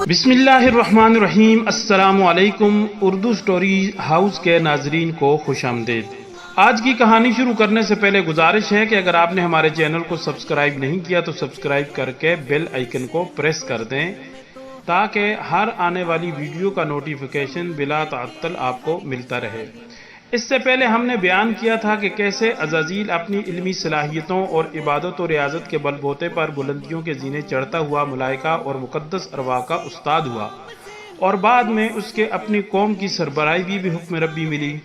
بسم اللہ الرحمن الرحیم۔ السلام علیکم۔ اردو سٹوریز ہاؤس کے ناظرین کو خوش آمدید۔ آج کی کہانی شروع کرنے سے پہلے گزارش ہے کہ اگر آپ نے ہمارے چینل کو سبسکرائب نہیں کیا تو سبسکرائب کر کے بیل آئیکن کو پریس کر دیں تاکہ ہر آنے والی ویڈیو کا نوٹیفیکیشن بلا تعطل آپ کو ملتا رہے۔ اس سے پہلے ہم نے بیان کیا تھا کہ کیسے عزازیل اپنی علمی صلاحیتوں اور عبادت و ریاضت کے بل بوتے پر بلندیوں کے زینے چڑھتا ہوا ملائکہ اور مقدس ارواح کا استاد ہوا، اور بعد میں اس کے اپنی قوم کی سربراہی بھی حکم ربی ملی۔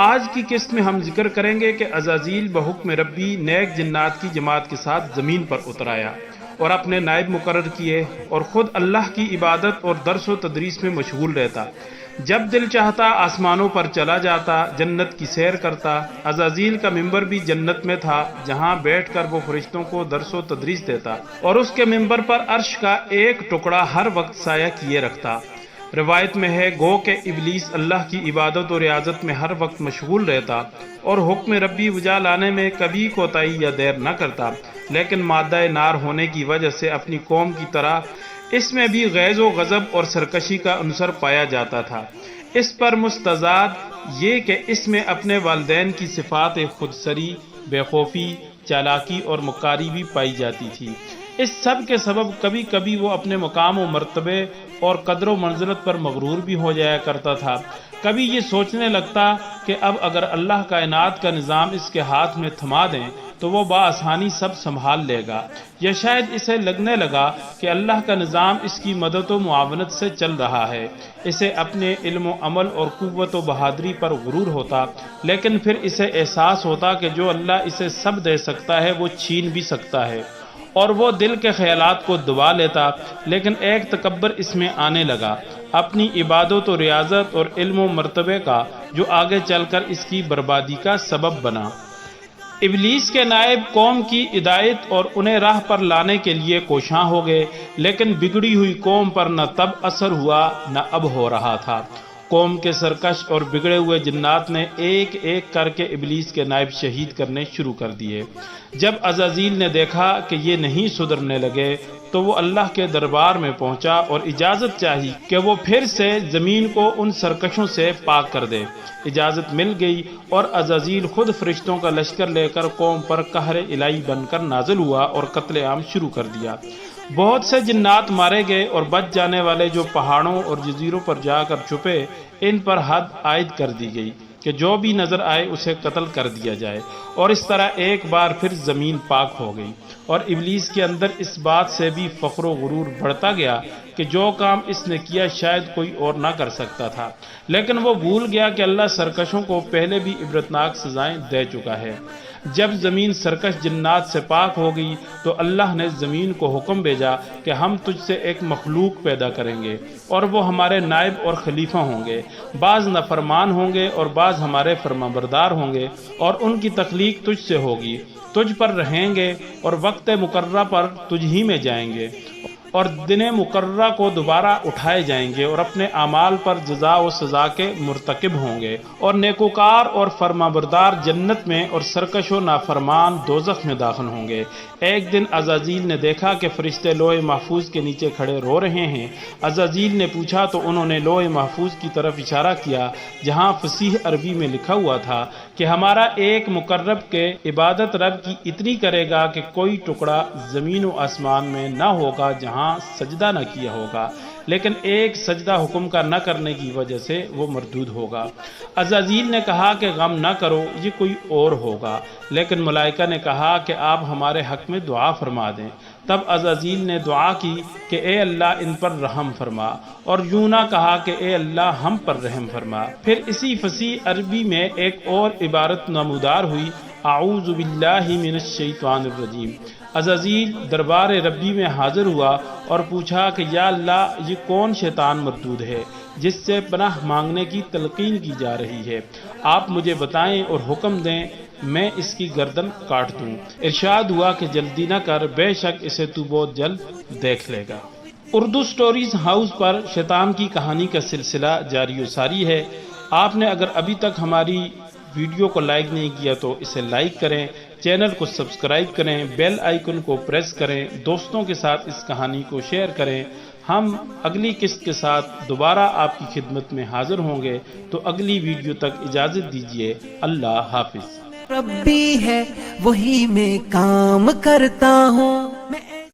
آج کی قسط میں ہم ذکر کریں گے کہ عزازیل بحکم ربی نیک جنات کی جماعت کے ساتھ زمین پر اتر آیا اور اپنے نائب مقرر کیے، اور خود اللہ کی عبادت اور درس و تدریس میں مشغول رہتا۔ جب دل چاہتا آسمانوں پر چلا جاتا، جنت کی سیر کرتا۔ عزازیل کا ممبر بھی جنت میں تھا، جہاں بیٹھ کر وہ فرشتوں کو درس و تدریس دیتا، اور اس کے ممبر پر عرش کا ایک ٹکڑا ہر وقت سایہ کیے رکھتا۔ روایت میں ہے گو کہ ابلیس اللہ کی عبادت و ریاضت میں ہر وقت مشغول رہتا اور حکم ربی وجا لانے میں کبھی کوتاہی یا دیر نہ کرتا، لیکن مادہ نار ہونے کی وجہ سے اپنی قوم کی طرح اس میں بھی غیظ و غضب اور سرکشی کا عنصر پایا جاتا تھا۔ اس پر مستضاد یہ کہ اس میں اپنے والدین کی صفات خودسری، بے خوفی، چالاکی اور مکاری بھی پائی جاتی تھی۔ اس سب کے سبب کبھی کبھی وہ اپنے مقام و مرتبے اور قدر و منزلت پر مغرور بھی ہو جایا کرتا تھا۔ کبھی یہ سوچنے لگتا کہ اب اگر اللہ کائنات کا نظام اس کے ہاتھ میں تھما دیں تو وہ بآسانی سب سنبھال لے گا، یا شاید اسے لگنے لگا کہ اللہ کا نظام اس کی مدد و معاونت سے چل رہا ہے۔ اسے اپنے علم و عمل اور قوت و بہادری پر غرور ہوتا، لیکن پھر اسے احساس ہوتا کہ جو اللہ اسے سب دے سکتا ہے وہ چھین بھی سکتا ہے، اور وہ دل کے خیالات کو دبا لیتا۔ لیکن ایک تکبر اس میں آنے لگا، اپنی عبادت و ریاضت اور علم و مرتبے کا، جو آگے چل کر اس کی بربادی کا سبب بنا۔ ابلیس کے نائب قوم کی ہدایت اور انہیں راہ پر لانے کے لیے کوشاں ہو گئے، لیکن بگڑی ہوئی قوم پر نہ تب اثر ہوا نہ اب ہو رہا تھا۔ قوم کے سرکش اور بگڑے ہوئے جنات نے ایک ایک کر کے ابلیس کے نائب شہید کرنے شروع کر دیے۔ جب عزازیل نے دیکھا کہ یہ نہیں سدھرنے لگے تو وہ اللہ کے دربار میں پہنچا اور اجازت چاہی کہ وہ پھر سے زمین کو ان سرکشوں سے پاک کر دے۔ اجازت مل گئی اور عزازیل خود فرشتوں کا لشکر لے کر قوم پر قہر الہی بن کر نازل ہوا اور قتل عام شروع کر دیا۔ بہت سے جنات مارے گئے، اور بچ جانے والے جو پہاڑوں اور جزیروں پر جا کر چھپے، ان پر حد عائد کر دی گئی کہ جو بھی نظر آئے اسے قتل کر دیا جائے، اور اس طرح ایک بار پھر زمین پاک ہو گئی۔ اور ابلیس کے اندر اس بات سے بھی فخر و غرور بڑھتا گیا کہ جو کام اس نے کیا شاید کوئی اور نہ کر سکتا تھا، لیکن وہ بھول گیا کہ اللہ سرکشوں کو پہلے بھی عبرتناک سزائیں دے چکا ہے۔ جب زمین سرکش جنات سے پاک ہو گئی تو اللہ نے زمین کو حکم بھیجا کہ ہم تجھ سے ایک مخلوق پیدا کریں گے، اور وہ ہمارے نائب اور خلیفہ ہوں گے، بعض نافرمان ہوں گے اور بعض ہمارے فرمانبردار ہوں گے، اور ان کی تخلیق تجھ سے ہوگی، تجھ پر رہیں گے اور وقت مقررہ پر تجھ ہی میں جائیں گے، اور دن مقررہ کو دوبارہ اٹھائے جائیں گے، اور اپنے اعمال پر جزا و سزا کے مرتکب ہوں گے، اور نیکوکار اور فرمانبردار جنت میں اور سرکش و نافرمان دوزخ میں داخل ہوں گے۔ ایک دن عزازیل نے دیکھا کہ فرشتے لوح محفوظ کے نیچے کھڑے رو رہے ہیں۔ عزازیل نے پوچھا تو انہوں نے لوح محفوظ کی طرف اشارہ کیا، جہاں فصیح عربی میں لکھا ہوا تھا کہ ہمارا ایک مقرب کے عبادت رب کی اتنی کرے گا کہ کوئی ٹکڑا زمین و آسمان میں نہ ہوگا جہاں سجدہ نہ کیا ہوگا، لیکن ایک سجدہ حکم کا نہ کرنے کی وجہ سے وہ مردود ہوگا۔ عزازیل نے کہا کہ غم نہ کرو، یہ کوئی اور ہوگا، لیکن ملائکہ نے کہا کہ آپ ہمارے حق میں دعا فرما دیں۔ تب عزازیل نے دعا کی کہ اے اللہ ان پر رحم فرما، اور یوں نہ کہا کہ اے اللہ ہم پر رحم فرما۔ پھر اسی فصیح عربی میں ایک اور عبارت نمودار ہوئی، اعوذ باللہ من الشیطان الرجیم۔ عزازیل دربار ربی میں حاضر ہوا اور پوچھا کہ یا اللہ یہ کون شیطان مردود ہے جس سے پناہ مانگنے کی تلقین کی جا رہی ہے؟ آپ مجھے بتائیں اور حکم دیں، میں اس کی گردن کاٹ دوں۔ ارشاد ہوا کہ جلدی نہ کر، بے شک اسے تو بہت جلد دیکھ لے گا۔ اردو سٹوریز ہاؤس پر شیطان کی کہانی کا سلسلہ جاری و ساری ہے۔ آپ نے اگر ابھی تک ہماری ویڈیو کو لائک نہیں کیا تو اسے لائک کریں، چینل کو سبسکرائب کریں، بیل آئیکن کو پریس کریں، دوستوں کے ساتھ اس کہانی کو شیئر کریں۔ ہم اگلی قسط کے ساتھ دوبارہ آپ کی خدمت میں حاضر ہوں گے، تو اگلی ویڈیو تک اجازت دیجیے۔ اللہ حافظ۔ ربی ہے وہی میں کام کرتا ہوں،